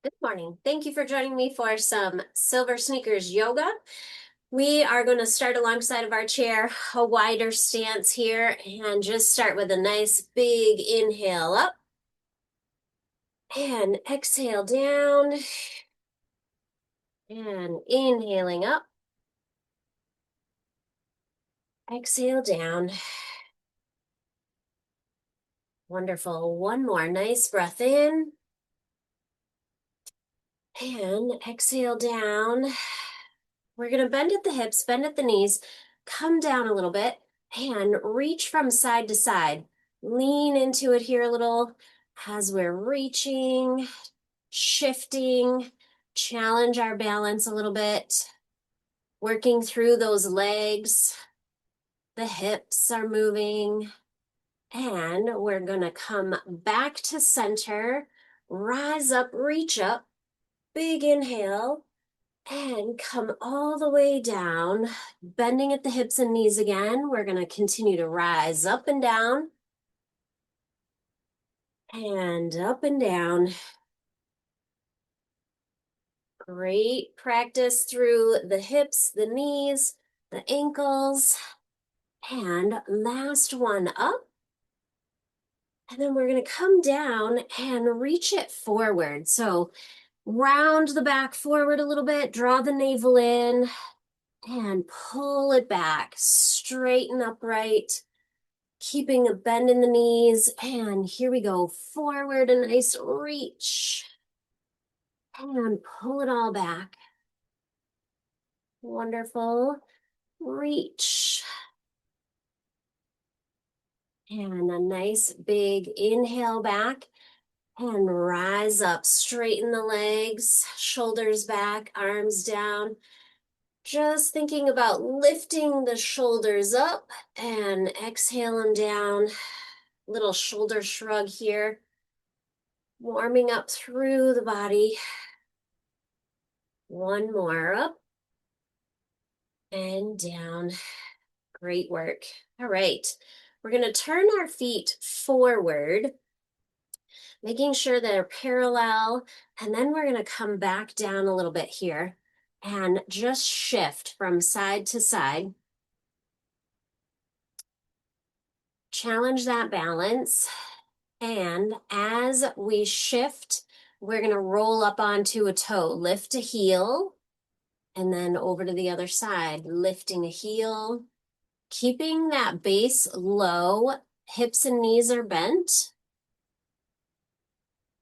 Good morning. Thank you for joining me for some Silver Sneakers yoga. We are going to start alongside of our chair, a wider stance here, and just start with a nice big inhale up and exhale down and inhaling up, exhale down. Wonderful. One more nice breath in and exhale down. We're going to bend at the hips, bend at the knees, come down a little bit, and reach from side to side. Lean into it here a little as we're reaching, shifting, challenge our balance a little bit, working through those legs. The hips are moving, and we're going to come back to center, rise up, reach up, big inhale. And come all the way down, bending at the hips and knees again. We're going to continue to rise up and down and up and down. Great practice through the hips, the knees, the ankles. And last one up. And then we're going to come down and reach it forward. So round the back forward a little bit, draw the navel in, and pull it back, straighten upright. Keeping a bend in the knees, and here we go, forward, a nice reach, and pull it all back. Wonderful, reach, and a nice big inhale back, and rise up, straighten the legs, shoulders back, arms down. Just thinking about lifting the shoulders up and exhale them down. Little shoulder shrug here. Warming up through the body. One more up and down. Great work. All right. We're going to turn our feet forward, making sure they're parallel, and then we're going to come back down a little bit here and just shift from side to side. Challenge that balance. And as we shift, we're going to roll up onto a toe, lift a heel, and then over to the other side, lifting a heel, keeping that base low, hips and knees are bent.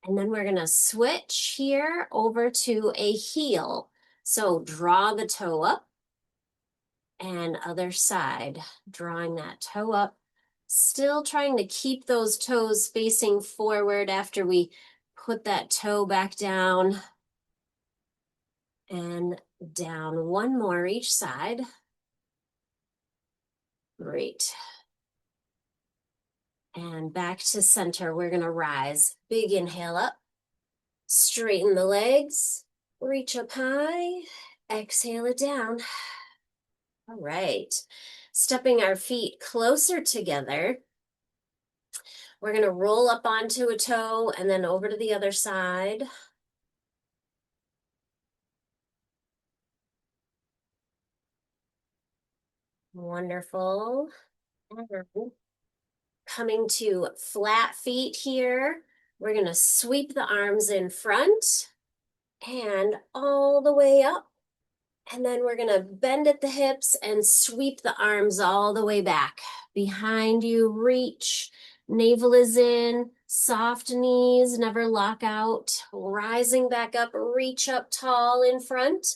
And then we're going to switch here over to a heel. So draw the toe up and other side, drawing that toe up. Still trying to keep those toes facing forward after we put that toe back down and down. One more each side. Great. And back to center. We're going to rise. Big inhale up. Straighten the legs. Reach up high. Exhale it down. All right. Stepping our feet closer together. We're going to roll up onto a toe and then over to the other side. Wonderful. And coming to flat feet here. We're going to sweep the arms in front and all the way up. And then we're going to bend at the hips and sweep the arms all the way back. Behind you, reach. Navel is in. Soft knees, never lock out. Rising back up, reach up tall in front.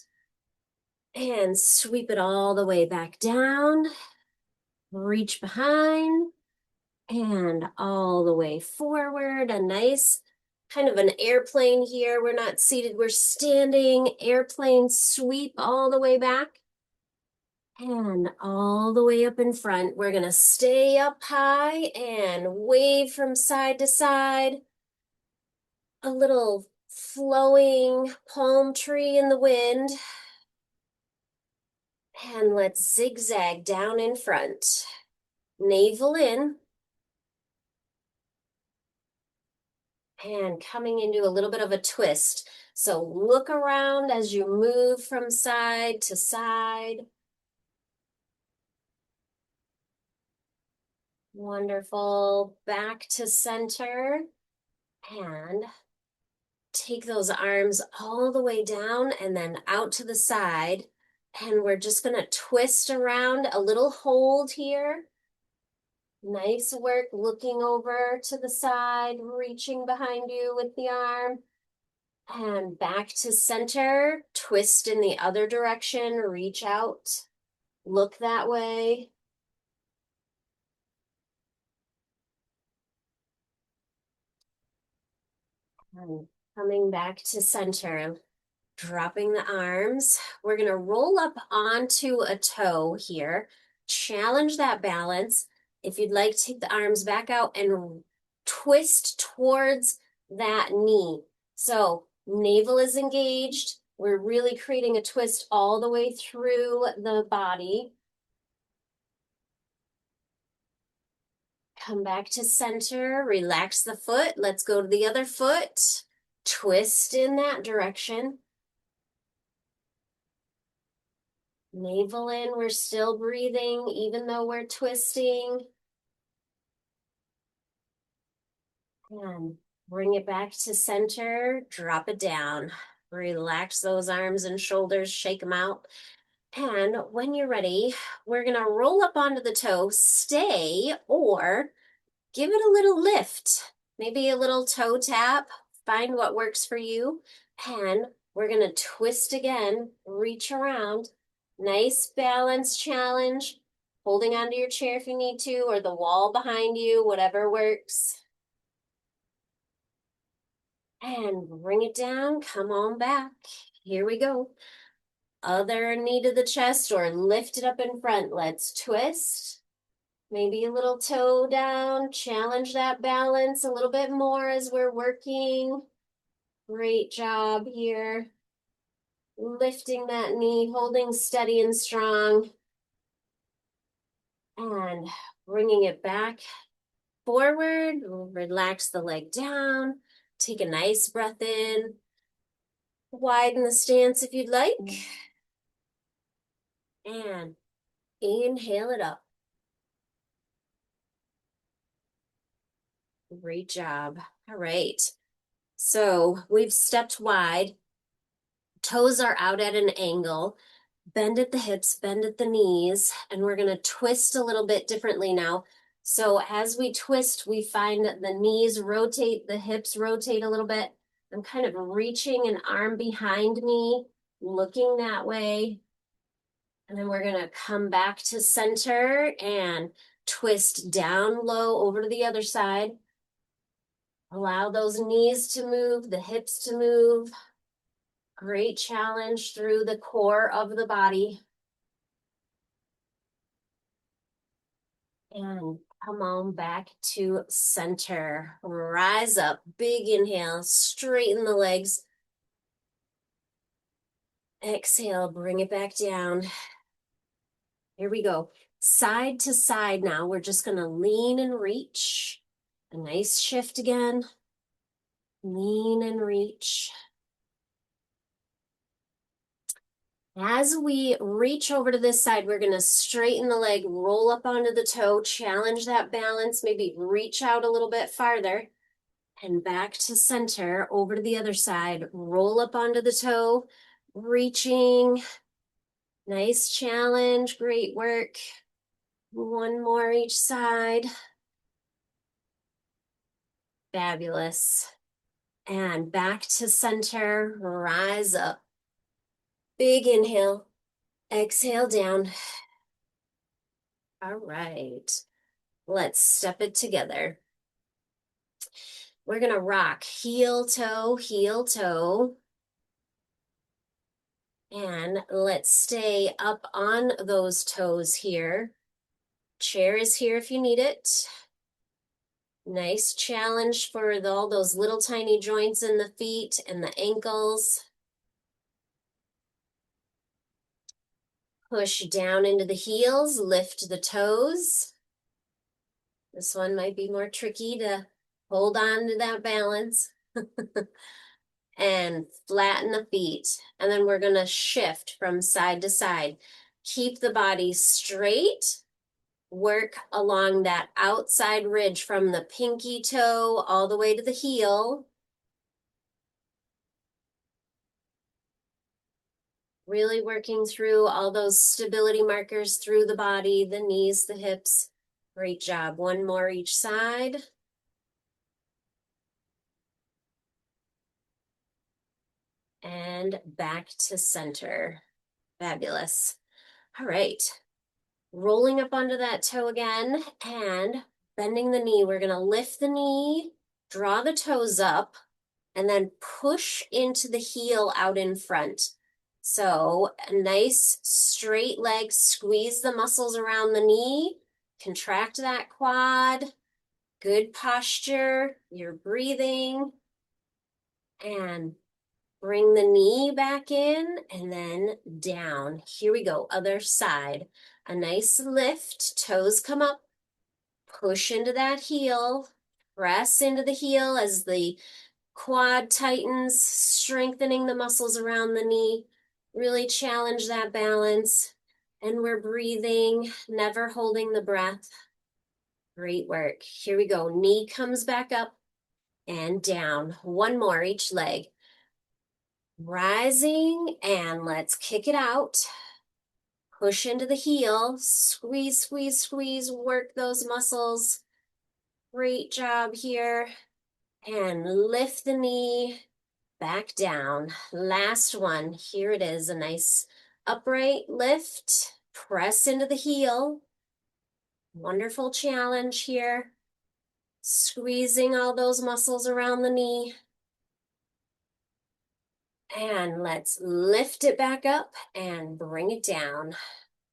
And sweep it all the way back down. Reach behind. And all the way forward. A nice kind of an airplane here. We're not seated, we're standing. Airplane sweep all the way back. And all the way up in front. We're going to stay up high and wave from side to side. A little flowing palm tree in the wind. And let's zigzag down in front. Navel in. And coming into a little bit of a twist. So look around as you move from side to side. Wonderful. Back to center. And take those arms all the way down and then out to the side. And we're just going to twist around, a little hold here. Nice work looking over to the side, reaching behind you with the arm. And back to center, twist in the other direction, reach out, look that way. And coming back to center, dropping the arms. We're going to roll up onto a toe here, challenge that balance. If you'd like, take the arms back out and twist towards that knee. So navel is engaged. We're really creating a twist all the way through the body. Come back to center, relax the foot. Let's go to the other foot. Twist in that direction. Navel in, we're still breathing, even though we're twisting. And bring it back to center, drop it down. Relax those arms and shoulders, shake them out. And when you're ready, we're gonna roll up onto the toe, stay, or give it a little lift, maybe a little toe tap, find what works for you. And we're going to twist again, reach around. Nice balance challenge, holding onto your chair if you need to, or the wall behind you, whatever works. And bring it down, come on back. Here we go. Other knee to the chest or lift it up in front. Let's twist. Maybe a little toe down, challenge that balance a little bit more as we're working. Great job here. Lifting that knee, holding steady and strong. And bringing it back forward. Relax the leg down. Take a nice breath in. Widen the stance if you'd like. And inhale it up. Great job. All right. So we've stepped wide. Toes are out at an angle. Bend at the hips, bend at the knees, and we're going to twist a little bit differently now. So as we twist, we find that the knees rotate, the hips rotate a little bit. I'm kind of reaching an arm behind me, looking that way. And then we're going to come back to center and twist down low over to the other side. Allow those knees to move, the hips to move. Great challenge through the core of the body. And come on back to center. Rise up, big inhale, straighten the legs. Exhale, bring it back down. Here we go. Side to side now. We're just going to lean and reach. A nice shift again. Lean and reach. As we reach over to this side, we're going to straighten the leg, roll up onto the toe, challenge that balance, maybe reach out a little bit farther, and back to center, over to the other side, roll up onto the toe, reaching. Nice challenge, great work. One more each side. Fabulous. And back to center, rise up. Big inhale, exhale down. All right, let's step it together. We're gonna rock heel toe. And let's stay up on those toes here. Chair is here if you need it. Nice challenge for all those little tiny joints in the feet and the ankles. Push down into the heels, lift the toes. This one might be more tricky to Hold on to that balance and flatten the feet. And then we're gonna shift from side to side. Keep the body straight. Work along that outside ridge from the pinky toe all the way to the heel. Really working through all those stability markers through the body, the knees, the hips. Great job. One more each side. And back to center. Fabulous. All right. Rolling up onto that toe again and bending the knee. We're going to lift the knee, draw the toes up, and then push into the heel out in front. So a nice straight leg, squeeze the muscles around the knee, contract that quad, good posture, you're breathing, and bring the knee back in and then down. Here we go, other side. A nice lift, toes come up, push into that heel, press into the heel as the quad tightens, strengthening the muscles around the knee. Really challenge that balance. And we're breathing, never holding the breath. Great work. Here we go. Knee comes back up and down. One more each leg. Rising, and let's kick it out. Push into the heel. Squeeze, squeeze, squeeze. Work those muscles. Great job here. And lift the knee back down. Last one. Here it is. A nice upright lift. Press into the heel. Wonderful challenge here. Squeezing all those muscles around the knee. And let's lift it back up and bring it down.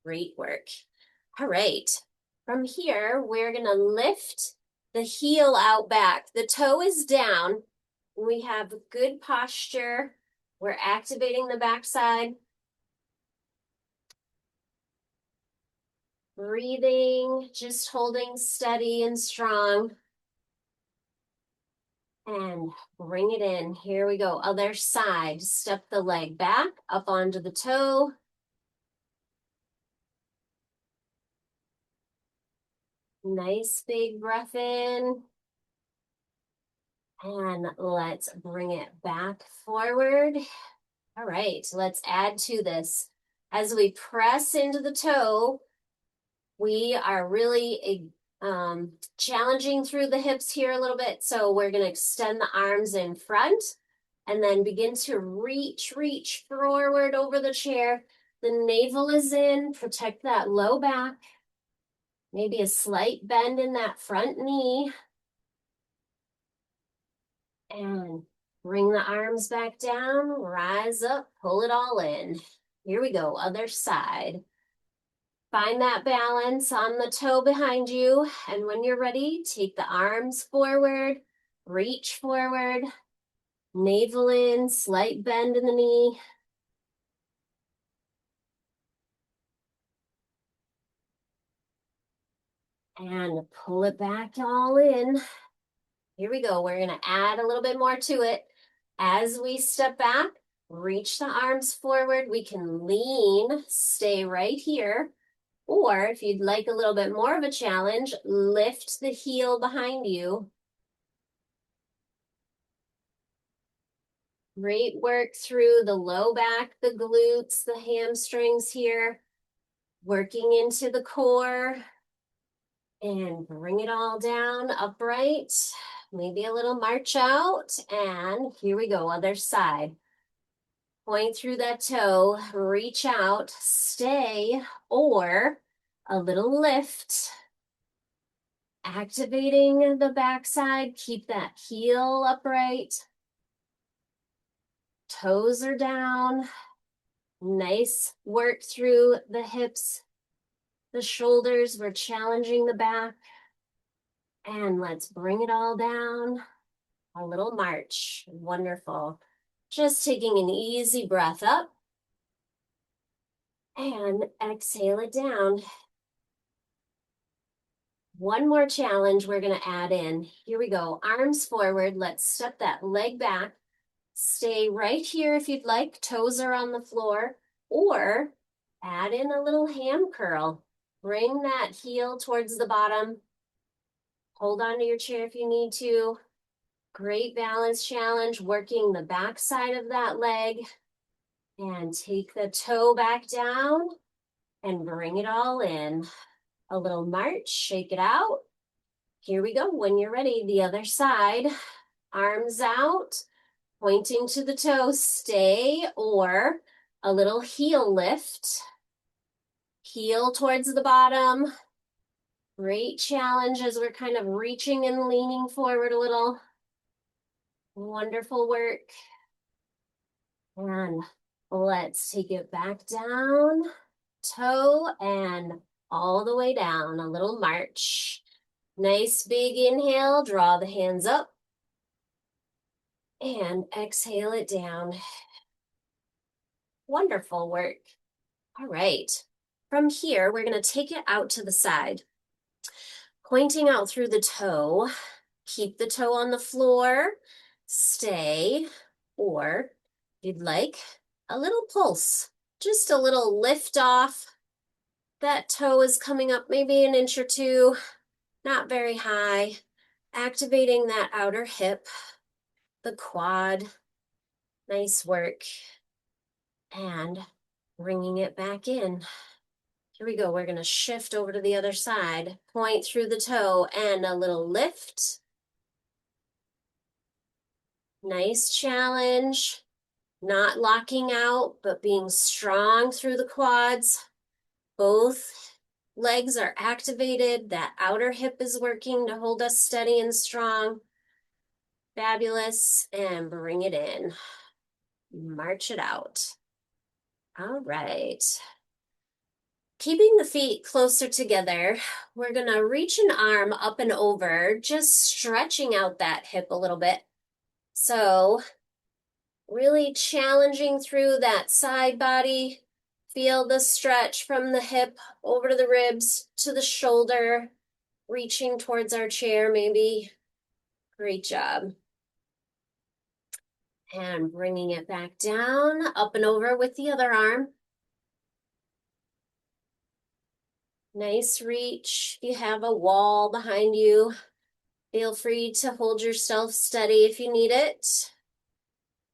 Great work. All right. From here, we're going to lift the heel out back. The toe is down. We have good posture. We're activating the backside. Breathing, just holding steady and strong. And bring it in. Here we go. Other side. Step the leg back, up onto the toe. Nice big breath in. And let's bring it back forward. All right, let's add to this. As we press into the toe, we are really challenging through the hips here a little bit. So we're going to extend the arms in front and then begin to reach forward over the chair. The navel is in, protect that low back. Maybe a slight bend in that front knee. And bring the arms back down, rise up, pull it all in. Here we go, other side. Find that balance on the toe behind you, and when you're ready, take the arms forward, reach forward, navel in, slight bend in the knee. And pull it back all in. Here we go, we're gonna add a little bit more to it. As we step back, reach the arms forward, we can lean, stay right here. Or if you'd like a little bit more of a challenge, lift the heel behind you. Great work through the low back, the glutes, the hamstrings here. Working into the core. And bring it all down, upright. Maybe a little march out. And here we go, other side. Point through that toe, reach out, stay, or a little lift. Activating the backside, keep that heel upright. Toes are down. Nice work through the hips, the shoulders. We're challenging the back. And let's bring it all down. A little march. Wonderful. Just taking an easy breath up. And exhale it down. One more challenge we're going to add in. Here we go. Arms forward. Let's step that leg back. Stay right here if you'd like. Toes are on the floor. Or add in a little ham curl. Bring that heel towards the bottom. Hold on to your chair if you need to. Great balance challenge, working the back side of that leg. And take the toe back down and bring it all in. A little march, shake it out. Here we go. When you're ready, the other side. Arms out, pointing to the toe, stay, or a little heel lift. Heel towards the bottom. Great challenge as we're kind of reaching and leaning forward a little. Wonderful work. And let's take it back down, toe, and all the way down, a little march. Nice big inhale, draw the hands up, and exhale it down. Wonderful work. All right. From here, we're going to take it out to the side. Pointing out through the toe, keep the toe on the floor, stay, or if you'd like, a little pulse, just a little lift off. That toe is coming up maybe an inch or two, not very high, activating that outer hip, the quad. Nice work. And bringing it back in. Here we go. We're going to shift over to the other side. Point through the toe and a little lift. Nice challenge. Not locking out, but being strong through the quads. Both legs are activated. That outer hip is working to hold us steady and strong. Fabulous. And bring it in. March it out. All right. Keeping the feet closer together, we're going to reach an arm up and over, just stretching out that hip a little bit. So really challenging through that side body. Feel the stretch from the hip over to the ribs to the shoulder, reaching towards our chair maybe. Great job. And bringing it back down, up and over with the other arm. Nice reach. If you have a wall behind you, feel free to hold yourself steady if you need it.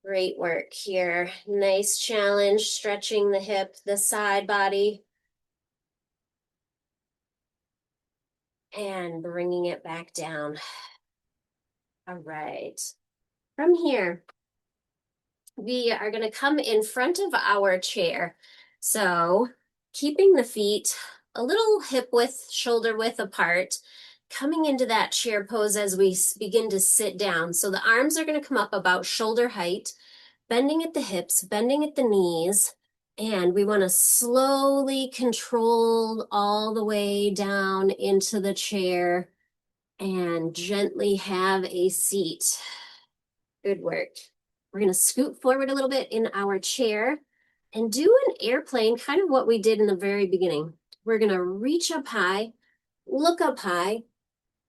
Great work here. Nice challenge, stretching the hip, the side body. And bringing it back down. All right. From here, we are going to come in front of our chair. So keeping the feet a little hip width, shoulder width apart, coming into that chair pose as we begin to sit down. So the arms are going to come up about shoulder height, bending at the hips, bending at the knees, and we want to slowly control all the way down into the chair and gently have a seat. Good work. We're going to scoot forward a little bit in our chair and do an airplane, kind of what we did in the very beginning. We're going to reach up high, look up high,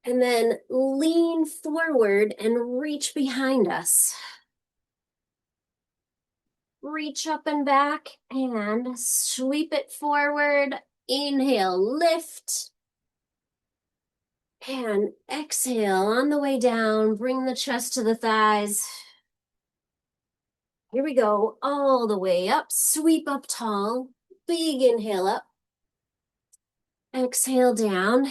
and then lean forward and reach behind us. Reach up and back and sweep it forward. Inhale, lift. And exhale on the way down. Bring the chest to the thighs. Here we go, all the way up. Sweep up tall. Big inhale up. Exhale down.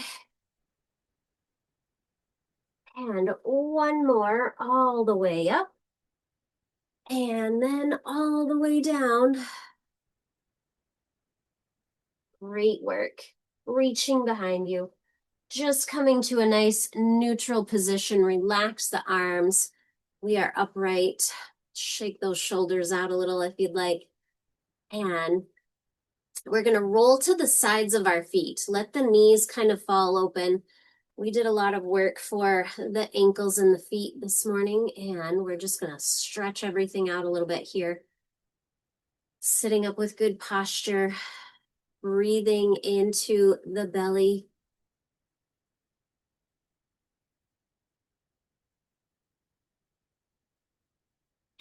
And one more, all the way up. And then all the way down. Great work. Reaching behind you. Just coming to a nice neutral position. Relax the arms. We are upright. Shake those shoulders out a little if you'd like. And we're going to roll to the sides of our feet. Let the knees kind of fall open. We did a lot of work for the ankles and the feet this morning, and we're just going to stretch everything out a little bit here. Sitting up with good posture, breathing into the belly.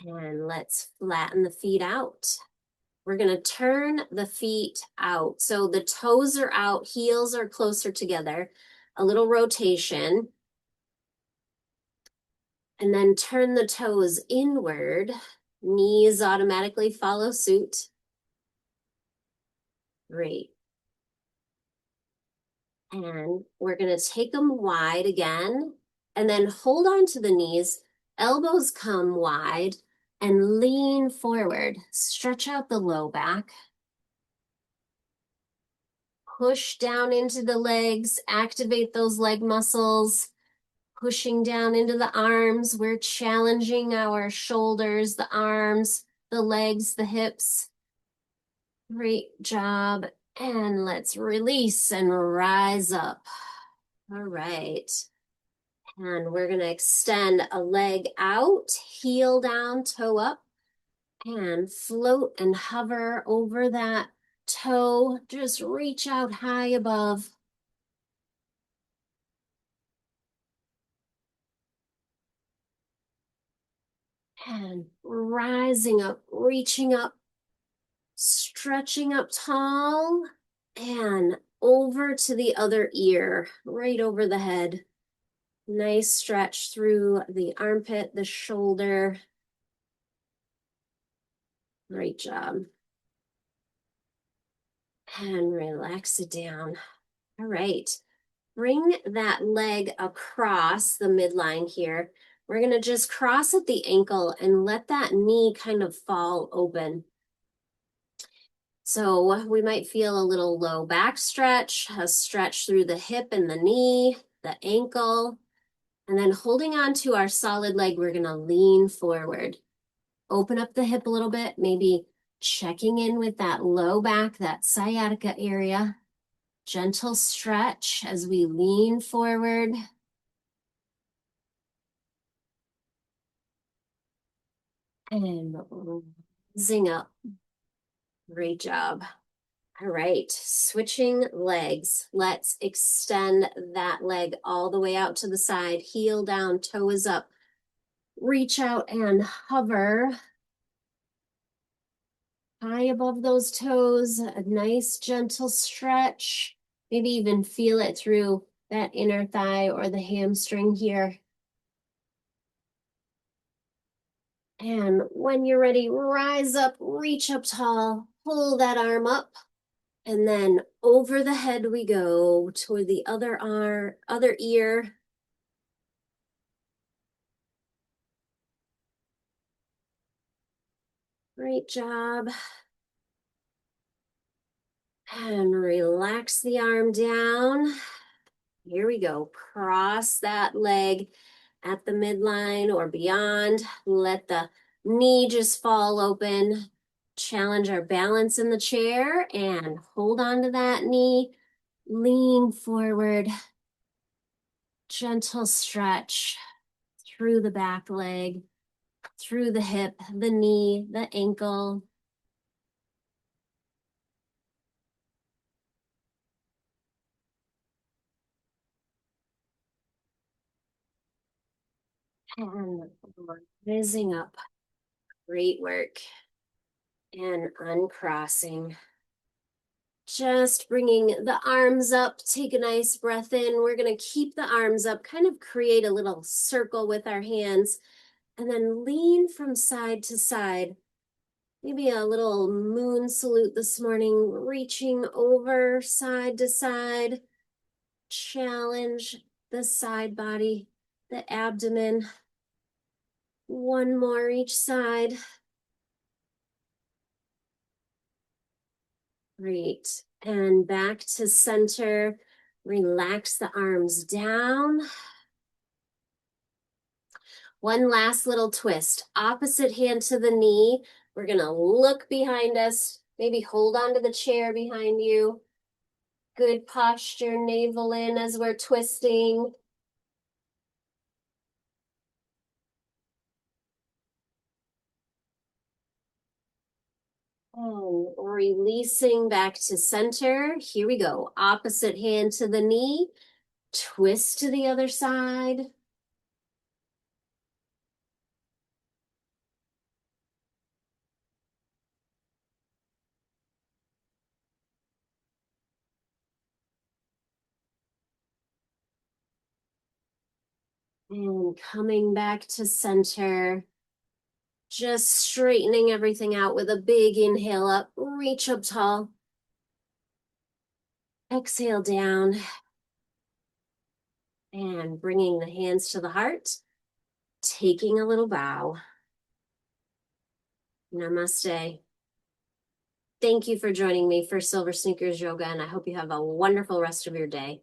And let's flatten the feet out. We're going to turn the feet out. So the toes are out, heels are closer together. A little rotation. And then turn the toes inward. Knees automatically follow suit. Great. And we're going to take them wide again. And then hold on to the knees. Elbows come wide and lean forward. Stretch out the low back. Push down into the legs. Activate those leg muscles. Pushing down into the arms. We're challenging our shoulders, the arms, the legs, the hips. Great job. And let's release and rise up. All right. And we're going to extend a leg out, heel down, toe up, and float and hover over that toe. Just reach out high above. And rising up, reaching up, stretching up tall, and over to the other ear, right over the head. Nice stretch through the armpit, the shoulder. Great job. And relax it down. All right. Bring that leg across the midline here. We're going to just cross at the ankle and let that knee kind of fall open. So we might feel a little low back stretch, a stretch through the hip and the knee, the ankle. And then holding on to our solid leg, we're going to lean forward. Open up the hip a little bit, maybe checking in with that low back, that sciatica area. Gentle stretch as we lean forward. And rising up. Great job. All right, switching legs. Let's extend that leg all the way out to the side. Heel down, toe is up. Reach out and hover high above those toes. A nice gentle stretch. Maybe even feel it through that inner thigh or the hamstring here. And when you're ready, rise up, reach up tall, pull that arm up, and then over the head we go toward the other arm, other ear. Great job. And relax the arm down. Here we go. Cross that leg at the midline or beyond. Let the knee just fall open. Challenge our balance in the chair and hold on to that knee. Lean forward. Gentle stretch through the back leg, through the hip, the knee, the ankle. And rising up. Great work. And uncrossing. Just bringing the arms up. Take a nice breath in. We're going to keep the arms up, kind of create a little circle with our hands, and then lean from side to side. Maybe a little moon salute this morning, reaching over side to side. Challenge the side body, the abdomen. One more each side. Great. And back to center. Relax the arms down. One last little twist. Opposite hand to the knee. We're going to look behind us. Maybe hold on to the chair behind you. Good posture, navel in as we're twisting. And releasing back to center. Here we go. Opposite hand to the knee. Twist to the other side. And coming back to center, just straightening everything out with a big inhale up, reach up tall. Exhale down and bringing the hands to the heart, taking a little bow. Namaste. Thank you for joining me for Silver Sneakers Yoga, and I hope you have a wonderful rest of your day.